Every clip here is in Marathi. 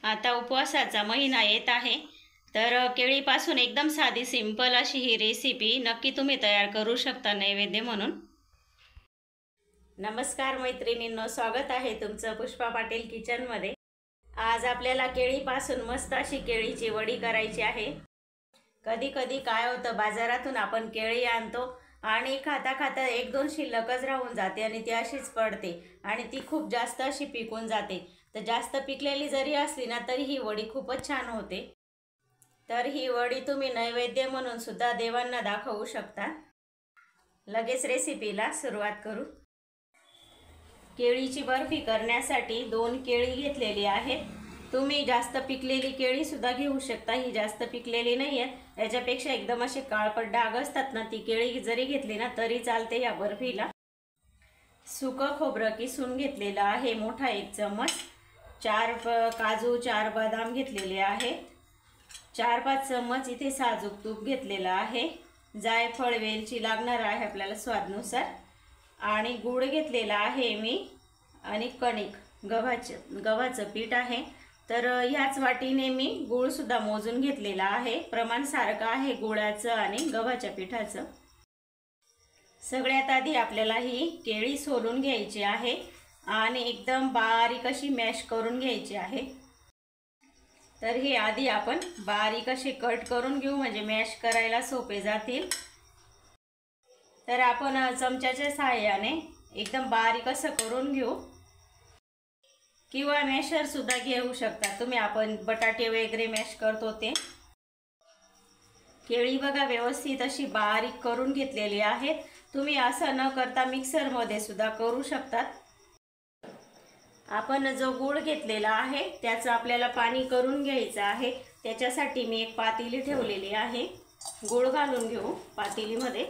आता उपवासाचा महिना येत आहे, तर केळीपासून एकदम साधी सिंपल अशी ही रेसिपी नक्की तुम्ही तयार करू शकता नैवेद्य म्हणून। नमस्कार मैत्रिणींनो, स्वागत आहे तुमचं पुष्पा पाटील किचनमध्ये। आज आपल्याला केळीपासून मस्त अशी केळीची वडी करायची आहे। कधी कधी काय होतं, बाजारातून आपण केळी आणतो आणि खाता खाता एक दोन शिल्लकच राहून जाते आणि ती अशीच पडते आणि ती खूप जास्त अशी पिकून जाते। तर जास्त पिकलेली जरी असली ना तरी ही वडी खूपच छान होते। तर ही वडी तुम्ही नैवेद्य म्हणून सुद्धा देवांना दाखवू शकता। लगेच रेसिपीला सुरुवात करू। केळीची बर्फी करण्यासाठी 2 केळी घेतलेली आहेत। तुम्ही जास्त पिकलेली केळी सुद्धा घेऊ शकता, ही जास्त पिकलेली नाही आहे। याच्यापेक्षा एकदम असे काळपट डाग असतात ना, ती केळी जरी घेतली ना तरी चालते या बर्फीला। सुकं खोबरं किसून घेतलेलं आहे मोठा 1 चम्मच। 4 काजू 4 बदाम घेतलेले आहे। 4-5 चम्मच इथे साजूक तूप घेतलेलं आहे। जायफळ वेलची लागणार आहे आपल्याला स्वादानुसार। आणि गूळ घेतलेला आहे मी आणि कणिक गव्हाचं पीठ आहे। तर ह्याच वाटीने मी गूळ सुद्धा मोजून घेतलेला आहे। प्रमाण सारखं आहे गुळाचं आणि गव्हाच्या पिठाचं। सगळ्यात आधी आपल्याला ही केळी सोलून घ्यायची आहे आणि एकदम बारीक अशी मॅश करून घ्यायची आहे। तर हे आधी आपण बारीक असे कट करून घेऊ, म्हणजे मॅश करायला सोपे जातील। तर आपण चमच्याच्या सहाय्याने एकदम बारीक असं करून घेऊ, किंवा मॅशर सुद्धा घेऊ शकता तुम्ही, आपण बटाटे वगैरे मॅश करतो ते। केळी बघा व्यवस्थित अशी बारीक करून घेतलेली आहे। तुम्ही असं न करता मिक्सर मध्ये सुद्धा करू शकतात। आपण जो गूळ घेतलेला आहे त्याचं आपल्याला पाणी करून घ्यायचं आहे। त्याच्यासाठी मी एक पातेली ठेवलेली आहे। गूळ घालून घेऊ पातेलीमध्ये।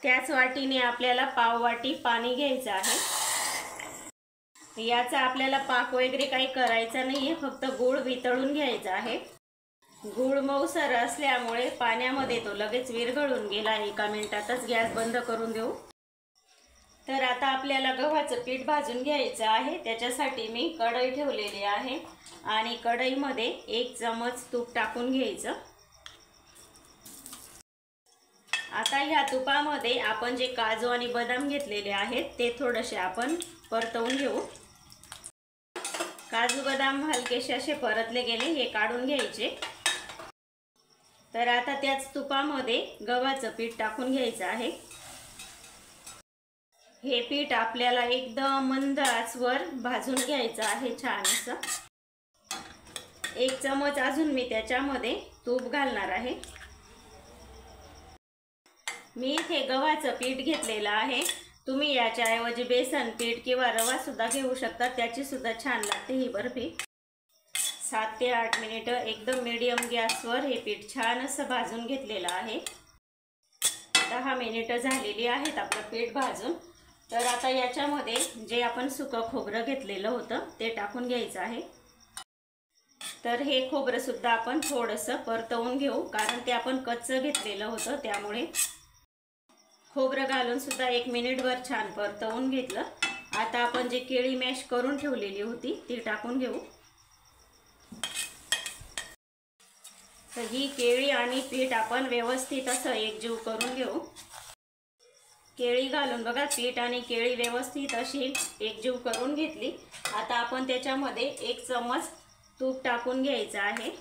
त्याच वाटीने आपल्याला पाव वाटी पाणी घ्यायचं आहे। याचा आपल्याला पाक वगैरे काही करायचा नाहीये, फक्त गूळ वितळून घ्यायचा आहे। गूळ मऊसर असल्यामुळे पाण्यामध्ये तो लगेच विरघळून गेला। 1 मिनिटातच गॅस बंद करून देऊ। तर आता आपल्याला गव्हाचं पीठ भाजून घ्यायचं आहे। त्याच्यासाठी मी कढई ठेवलेली आहे आणि कढईमध्ये 1 चम्मच तूप टाकून घ्यायचं। आता ह्या तुपामध्ये आपण जे काजू आणि बदाम घेतलेले आहेत ते थोडेसे आपण परतवून घेऊ। काजू बदाम हलकेसे असे परतले गेले, हे काढून घ्यायचे। तर आता त्याच तुपामध्ये गव्हाचं पीठ टाकून घ्यायचं आहे। हे पीठ आपल्याला एकदम मंद आचेवर भाजून घ्यायचं आहे छान असं। 1 चम्मच अजून मी त्याच्यामध्ये तूप घालणार आहे। मी इथे गव्हाचं पीठ घेतलेलं आहे। तुम्ही याच्याऐवजी बेसन पीठ किंवा रवा सुद्धा घेऊ शकता, त्याची सुद्धा छान लागते ही बर्फी। 7 ते 8 मिनिटं एकदम मीडियम गॅसवर हे पीठ छान असं भाजून घेतलेलं आहे। 10 मिनिटं झालेली आहेत आपलं पीठ भाजून। तर आता याच्यामध्ये जे आपण सुकं खोबरं घेतलेलं होतं ते टाकून घ्यायचं आहे। तर हे खोबरं सुद्धा आपण थोडंसं परतवून घेऊ, कारण ते आपण कच्चं घेतलेलं होतं, त्यामुळे खोबरं घालून सुद्धा 1 मिनिटभर छान परतवून घेतलं। आता आपण जे केळी मॅश करून ठेवलेली होती ती टाकून घेऊ। तर ही केळी आणि पीठ आपण व्यवस्थित असं एकजीव करून घेऊ। केळी घालून बघा पीठ आणि केळी व्यवस्थित अशी एकजीव करून घेतली। आता आपण त्याच्यामध्ये 1 चम्मच तूप टाकून घ्यायचं आहे।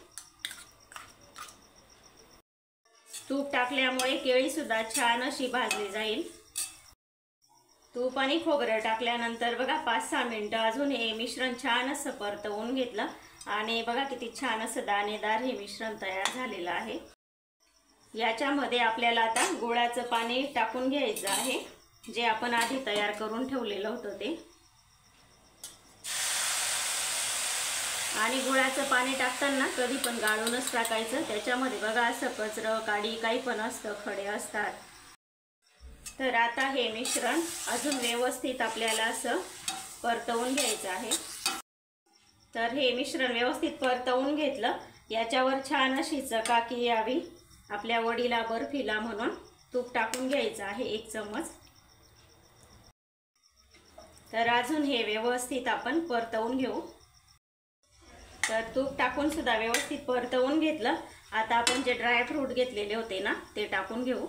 तूप टाकल्यामुळे केळी सुद्धा छान अशी भाजली जाईल। तूप आणि खोबरं टाकल्यानंतर बघा 5-6 मिनिटं अजून हे मिश्रण छान असं परतवून घेतलं आणि बघा किती छान असं दाणेदार हे मिश्रण तयार झालेलं आहे। याच्यामध्ये आपल्याला आता गुळाचं पाणी टाकून घ्यायचं आहे, जे आपण आधी तयार करून ठेवलेलं होतं ते। आणि गुळाचं पाणी टाकताना कधी पण गाळूनच टाकायचं, त्याच्यामध्ये बघा असं कचरं काडी काही पण असतं, खडे असतात। तर आता हे मिश्रण अजून व्यवस्थित आपल्याला असं परतवून घ्यायचं आहे। तर हे मिश्रण व्यवस्थित परतवून घेतलं। याच्यावर छान अशी चकाकी यावी आपल्या वडीला बर्फीला म्हणून तूप टाकून घ्यायचं आहे 1 चम्मच। तर अजून हे व्यवस्थित आपण परतवून घेऊ। तर तूप टाकून सुद्धा व्यवस्थित परतवून घेतलं. आता आपण जे ड्रायफ्रूट घेतलेले होते ना ते टाकून घेऊ.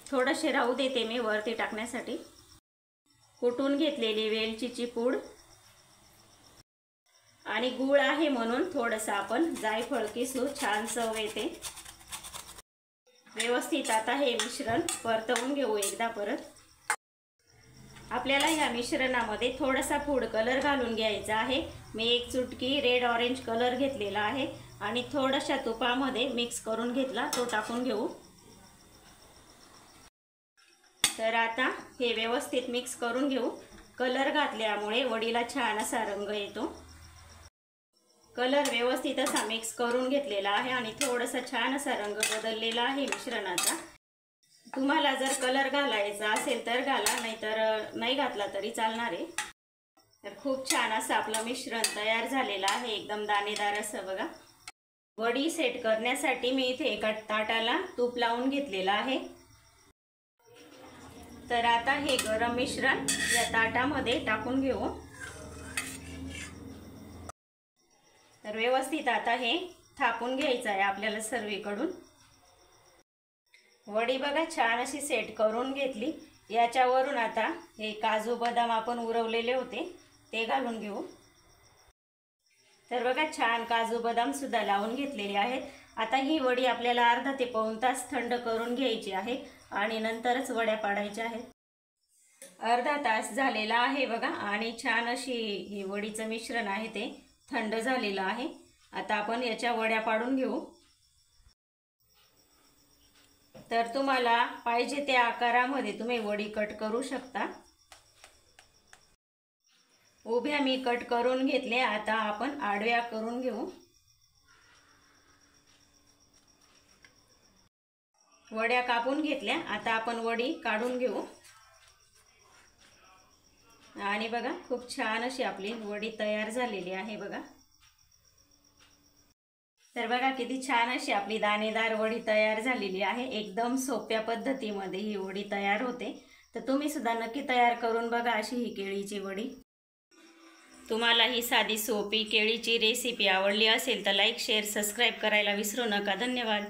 थोडेसे राहू देते मी वरती टाकण्यासाठी. कुटून घेतलेली वेलचीची पूड आणि गूळ आहे म्हणून थोडंसं आपण जायफळ किसू, छान चव येते. व्यवस्थित आता हे मिश्रण परतवून घेऊ एकदा परत. आपल्याला या मिश्रणामध्ये थोडासा फूड कलर घालून घ्यायचा आहे. मी एक चुटकी रेड ऑरेंज कलर घेतलेला आहे आणि थोड्याशा तुपामध्ये मिक्स करून घेतला, तो टाकून घेऊ. तर आता हे व्यवस्थित मिक्स करून घेऊ. कलर घातल्यामुळे वडीला छान असा रंग येतो. कलर व्यवस्थित असा मिक्स करून घेतलेला आहे आणि थोडासा छान असा रंग बदललेला आहे मिश्रणाचा. तुम्हाला जर कलर घालायचा असेल तर घाला, नाहीतर नाही घातला तरी चालणार आहे. तर खूप छान असं आपलं मिश्रण तयार झालेलं आहे, एकदम दाणेदार असं बघा. वडी सेट करण्यासाठी मी इथे एका ताटाला तूप लावून घेतलेलं आहे. तर आता हे गरम मिश्रण या ताटामध्ये टाकून घेऊ. तर व्यवस्थित आता हे थापून घ्यायचं आहे आपल्याला सर्वीकडून. वडी बघा छान अशी सेट करून घेतली. याच्यावरून आता हे काजू बदाम आपण उरवलेले होते ते घालून घेऊ. तर बघा छान काजू बदाम सुद्धा लावून घेतलेले आहेत. आता ही वडी आपल्याला अर्धा ते पाऊण तास थंड करून घ्यायची आहे आणि नंतरच वड्या पाडायच्या आहेत. अर्धा तास झालेला आहे बघा आणि छान अशी ही वडीचं मिश्रण आहे ते थंड झालेलं आहे. आता आपण याच्या वड्या पाडून घेऊ. तर तुम्हाला पाहिजे त्या आकारामध्ये तुम्ही वडी कट करू शकता. उभ्या मी कट करून घेतल्या, आता आपण आडव्या करून घेऊ. वड्या कापून घेतल्या, आता आपण वडी काढून घेऊ. आणि बघा खूप छान अशी आपली वडी तयार झालेली आहे बघा. तर बघा किती छान अशी आपली दाणेदार वडी तयार झालेली आहे. एकदम सोप्या पद्धतीमध्ये ही वडी तयार होते. तर तुम्ही सुद्धा नक्की तयार करून बघा अशी ही केळीची वडी. तुम्हाला ही साधी सोपी केळीची रेसिपी आवडली असेल तर लाईक, शेअर, सबस्क्राईब करायला विसरू नका. धन्यवाद.